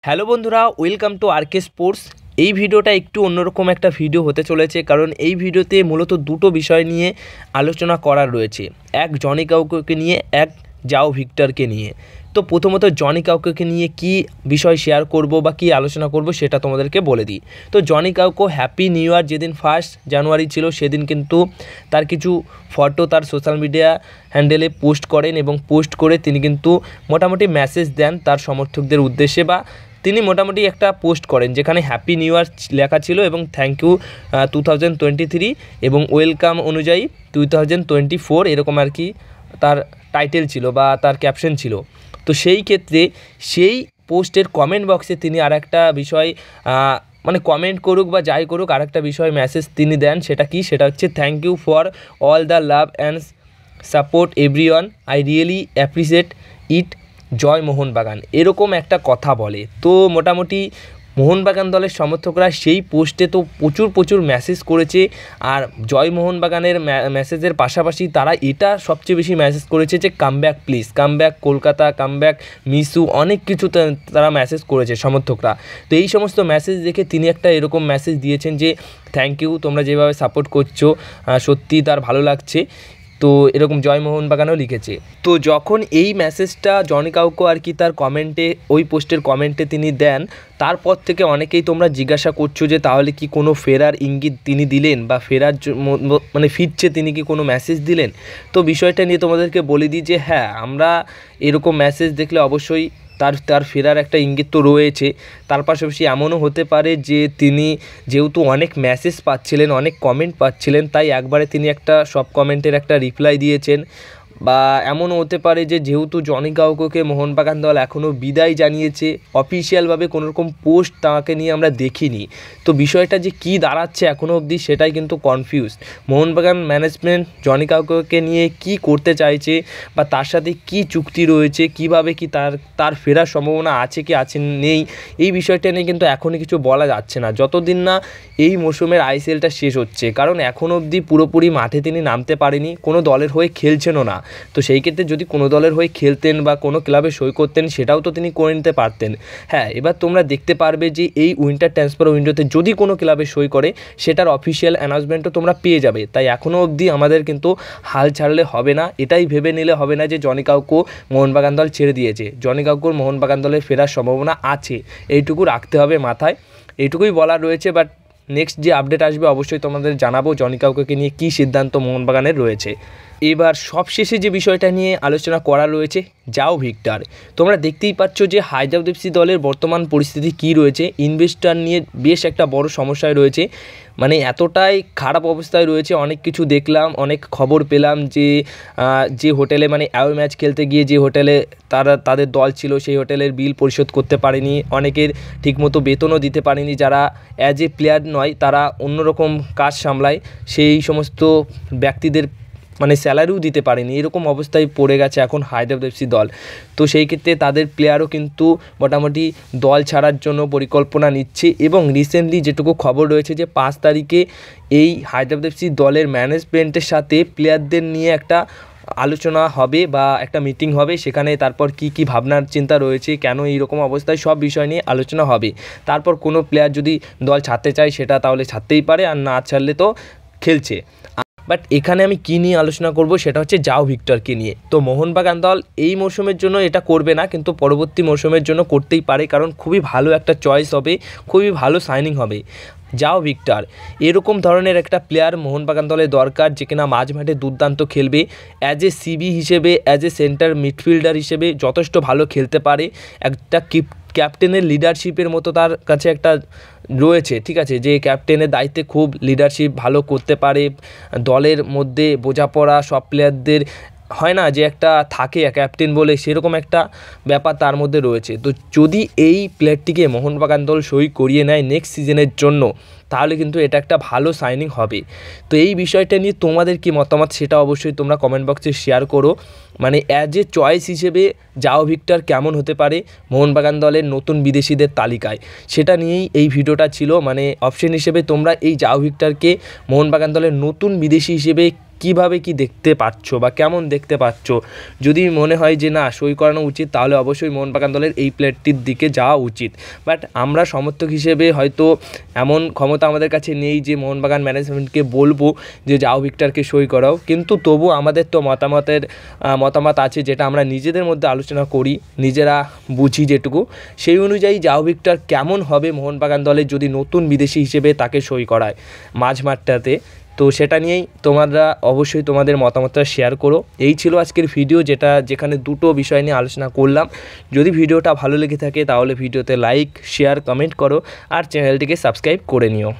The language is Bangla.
হ্যালো বন্ধুরা, ওয়েলকাম টু আরকে স্পোর্টস। এই ভিডিওটা একটু অন্যরকম একটা ভিডিও হতে চলেছে, কারণ এই ভিডিওতে মূলত দুটো বিষয় নিয়ে আলোচনা করার রয়েছে। এক জনি কাউকে নিয়ে, এক জাও ভিক্টরকে নিয়ে। তো প্রথমত জনি কাউকে নিয়ে কি বিষয় শেয়ার করব বা কি আলোচনা করব সেটা তোমাদেরকে বলে দিই। তো জনি কাউকে হ্যাপি নিউ ইয়ার যেদিন 1 জানুয়ারি ছিল সেদিন কিন্তু তার কিছু ফটো তার সোশ্যাল মিডিয়া হ্যান্ডেলে পোস্ট করেন এবং পোস্ট করে তিনি কিন্তু মোটামুটি মেসেজ দেন তার সমর্থকদের উদ্দেশ্যে, বা তিনি মোটামুটি একটা পোস্ট করেন যেখানে হ্যাপি নিউ ইয়ার লেখা ছিল এবং থ্যাংক ইউ 2023 এবং ওয়েলকাম অনুযায়ী 2024 এরকম আর কি তার টাইটেল ছিল বা তার ক্যাপশন ছিল। তো সেই ক্ষেত্রে সেই পোস্টের কমেন্ট বক্সে তিনি আর একটা বিষয় মানে কমেন্ট করুক বা যাই করুক, আর একটা বিষয় মেসেজ তিনি দেন। সেটা কি? সেটা হচ্ছে thank you for all the love and support everyone, I really appreciate it, জয় মোহনবাগান, এরকম একটা কথা বলে। তো মোটামুটি মোহনবাগান দলের সমর্থকরা সেই পোস্টে তো প্রচুর মেসেজ করেছে, আর জয় মোহনবাগানের মেসেজের পাশাপাশি তারা এটা সবচেয়ে বেশি মেসেজ করেছে যে come back please, come back Kolkata, come back মিসু, অনেক কিছু তারা মেসেজ করেছে সমর্থকরা। তো এই সমস্ত মেসেজ দেখে তিনি একটা এরকম মেসেজ দিয়েছেন যে থ্যাংক ইউ, তোমরা যেভাবে সাপোর্ট করছো সত্যি তার ভালো লাগছে। তো এরকম জয় মোহনবাগানও লিখেছে। তো যখন এই মেসেজটা জনি কাউকে আর কি তার কমেন্টে, ওই পোস্টের কমেন্টে তিনি দেন, তারপর থেকে অনেকেই তোমরা জিজ্ঞাসা করছো যে তাহলে কি কোনো ফেরার ইঙ্গিত তিনি দিলেন বা ফেরার মানে ফিরছে তিনি কি কোনো মেসেজ দিলেন? তো বিষয়টা নিয়ে তোমাদেরকে বলে দিই যে হ্যাঁ, আমরা এরকম মেসেজ দেখলে অবশ্যই তার ফেরার একটা ইঙ্গিত তো রয়েছে। তার পাশাপাশি এমনও হতে পারে যে তিনি যেহেতু অনেক মেসেজ পাচ্ছিলেন, অনেক কমেন্ট পাচ্ছিলেন, তাই একবারে তিনি একটা সব কমেন্টের একটা রিপ্লাই দিয়েছেন। বা এমনও হতে পারে যে যেহেতু জনি কাউকে মোহনবাগান দল এখনও বিদায় জানিয়েছে, অফিসিয়ালভাবে কোনোরকম পোস্ট তাকে নিয়ে আমরা দেখিনি। তো বিষয়টা যে কী দাঁড়াচ্ছে এখনও অবধি সেটাই কিন্তু কনফিউজ। মোহনবাগান ম্যানেজমেন্ট জনি কাউকে নিয়ে কি করতে চাইছে বা তার সাথে কি চুক্তি রয়েছে, কিভাবে কি তার ফেরার সম্ভাবনা আছে কি আছে নেই, এই বিষয়টা নিয়ে কিন্তু এখনই কিছু বলা যাচ্ছে না যতদিন না এই মৌসুমের আইসিএলটা শেষ হচ্ছে। কারণ এখনও অবধি পুরোপুরি মাঠে তিনি নামতে পারেনি, কোনো দলের হয়ে খেলছেনও না। তো সেই ক্ষেত্রে যদি কোনো দলের হয়ে খেলতেন বা কোনো ক্লাবে সই করতেন সেটাও তো তিনি করে নিতে পারতেন। হ্যাঁ, এবার তোমরা দেখতে পারবে যে এই উইন্টার ট্রান্সফার উইন্ডোতে যদি কোনো ক্লাবে সই করে সেটার অফিসিয়াল অ্যানাউন্সমেন্টও তোমরা পেয়ে যাবে। তাই এখনও অবধি আমাদের কিন্তু হাল ছাড়লে হবে না, এটাই ভেবে নিলে হবে না যে জনি কাউকে মোহনবাগান দল ছেড়ে দিয়েছে। জনি কাউকে মোহনবাগান দলের ফেরার সম্ভাবনা আছে, এইটুকু রাখতে হবে মাথায়, এইটুকুই বলার রয়েছে। বাট নেক্সট যে আপডেট আসবে অবশ্যই তোমাদের জানাবো জনি কাউকে নিয়ে কী সিদ্ধান্ত মোহনবাগানের রয়েছে। এবার সবশেষে যে বিষয়টা নিয়ে আলোচনা করা রয়েছে, জাও ভিক্টর। তোমরা দেখতেই পাচ্ছ যে হায়দ্রাবাদ এফসি দলের বর্তমান পরিস্থিতি কী রয়েছে। ইনভেস্টর নিয়ে বেশ একটা বড় সমস্যায় রয়েছে, মানে এতটাই খারাপ অবস্থায় রয়েছে। অনেক কিছু দেখলাম, অনেক খবর পেলাম যে হোটেলে মানে অ্যাওয়ে ম্যাচ খেলতে গিয়ে যে হোটেলে তাদের দল ছিল সেই হোটেলের বিল পরিশোধ করতে পারেনি, অনেকের ঠিকমতো বেতনও দিতে পারেনি, যারা অ্যাজ এ প্লেয়ার নয় তারা অন্যরকম কাজ সামলায়, সেই সমস্ত ব্যক্তিদের মানে স্যালারিও দিতে পারেনি। এরকম অবস্থায় পড়ে গেছে এখন হায়দ্রাবাদ এফসি দল। তো সেই ক্ষেত্রে তাদের প্লেয়ারও কিন্তু মোটামুটি দল ছাড়ার জন্য পরিকল্পনা নিচ্ছে। এবং রিসেন্টলি যেটুকু খবর রয়েছে যে 5 তারিখে এই হায়দ্রাবাদ এফসি দলের ম্যানেজমেন্টের সাথে প্লেয়ারদের নিয়ে একটা আলোচনা হবে বা একটা মিটিং হবে, সেখানে তারপর কি ভাবনার চিন্তা রয়েছে, কেন এইরকম অবস্থায়, সব বিষয় নিয়ে আলোচনা হবে। তারপর কোনো প্লেয়ার যদি দল ছাড়তে চায় সেটা তাহলে ছাড়তেই পারে, আর না ছাড়লে তো খেলছে। বাট এখানে আমি কী নিয়ে আলোচনা করব সেটা হচ্ছে জাও ভিক্টরকে নিয়ে। তো মোহনবাগান দল এই মৌসুমের জন্য এটা করবে না, কিন্তু পরবর্তী মৌসুমের জন্য করতেই পারে, কারণ খুবই ভালো একটা চয়েস হবে, খুবই ভালো সাইনিং হবে জাও ভিক্টর। এরকম ধরনের একটা প্লেয়ার মোহনবাগান দলের দরকার, যে কিনা মাঝ মাঠে দুর্দান্ত খেলবে, অ্যাজ এ সিবি হিসেবে, অ্যাজ এ সেন্টার মিডফিল্ডার হিসেবে যথেষ্ট ভালো খেলতে পারে। একটা ক্যাপ্টেনের লিডারশিপের মতো তার কাছে একটা রয়েছে, ঠিক আছে, যে ক্যাপ্টেনের দায়িত্বে খুব লিডারশিপ ভালো করতে পারে, দলের মধ্যে বোঝাপড়া সব প্লেয়ারদের হয় না যে একটা থাকে ক্যাপ্টেন বলে, সেরকম একটা ব্যাপার তার মধ্যে রয়েছে। তো যদি এই প্লেয়ারটিকে মোহনবাগান দল সই করিয়ে নেয় নেক্সট সিজনের জন্য, তাহলে কিন্তু এটা একটা ভালো সাইনিং হবে। তো এই বিষয়টা নিয়ে তোমাদের কি মতামত সেটা অবশ্যই তোমরা কমেন্ট বক্সে শেয়ার করো। মানে অ্যাজ এ চয়েস হিসেবে জাও ভিক্টর কেমন হতে পারে মোহনবাগান দলের নতুন বিদেশিদের তালিকায়, সেটা নিয়েই এই ভিডিওটা ছিল। মানে অপশন হিসেবে তোমরা এই জাও ভিক্টরকে মোহনবাগান দলের নতুন বিদেশি হিসেবে কিভাবে কি দেখতে পাচ্ছ বা কেমন দেখতে পাচ্ছ। যদি মনে হয় যে না সই করানো উচিত, তাহলে অবশ্যই মোহনবাগান দলের এই প্লেয়ারটির দিকে যাওয়া উচিত। বাট আমরা সমর্থক হিসেবে হয়তো এমন ক্ষমতা আমাদের কাছে নেই যে মোহনবাগান ম্যানেজমেন্টকে বলবো যে জাও ভিক্টরকে সই করাও, কিন্তু তবু আমাদের তো মতামত আছে, যেটা আমরা নিজেদের মধ্যে আলোচনা করি, নিজেরা বুঝি যেটুকু, সেই অনুযায়ী জাও ভিক্টর কেমন হবে মোহনবাগান দলের যদি নতুন বিদেশি হিসেবে তাকে সই করায় মাঝমাঠটাতে। তো সেটা নিয়েই তোমরা অবশ্যই তোমাদের মতামতটা শেয়ার করো। এই ছিল আজকের ভিডিও, যেখানে দুটো বিষয় নিয়ে আলোচনা করলাম। যদি ভিডিওটা ভালো লেগে থাকে তাহলে ভিডিওতে লাইক, শেয়ার, কমেন্ট করো আর চ্যানেলটিকে সাবস্ক্রাইব করে নিও।